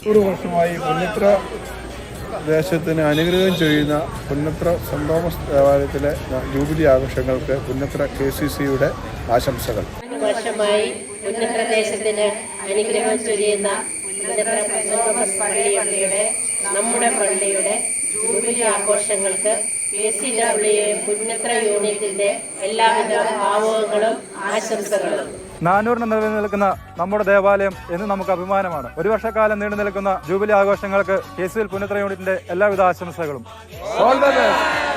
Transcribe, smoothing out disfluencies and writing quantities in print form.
100 വർഷമായി പുന്നത്ര ദേശത്തിന് അനുഗ്രഹം ചെയ്യുന്ന പുന്നത്ര സെന്റ് തോമസ് ദേവാലയത്തിലെ ജൂബിലി ആഘോഷങ്ങൾക്ക് പുന്നത്ര KCCയുടെ ആശംസകൾ. വർഷമായി പുന്നത്ര ദേശത്തിന് അനുഗ്രഹം ചൊരിയുന്ന പുന്നത്ര സെന്റ് തോമസ് പള്ളിയുടെ നമ്മുടെ പള്ളിയുടെ ജൂബിലി ആഘോഷങ്ങൾക്ക് KCWA പുന്നത്ര യൂണിറ്റിന്റെ എല്ലാവിധ ഭാവങ്ങളും ആശംസകളും. 400 നിലനിൽക്കുന്ന നമ്മുടെ ദേവാലയം എന്ന് നമുക്ക് അഭിമാനമാണ്. 1 വർഷക്കാലം നീണ്ടു നിൽക്കുന്ന ജൂബിലി ആഘോഷങ്ങൾക്ക് KCL പുന്നത്ര യൂണിറ്റിന്റെ എല്ലാവിധ ആശംസകളും. All the best.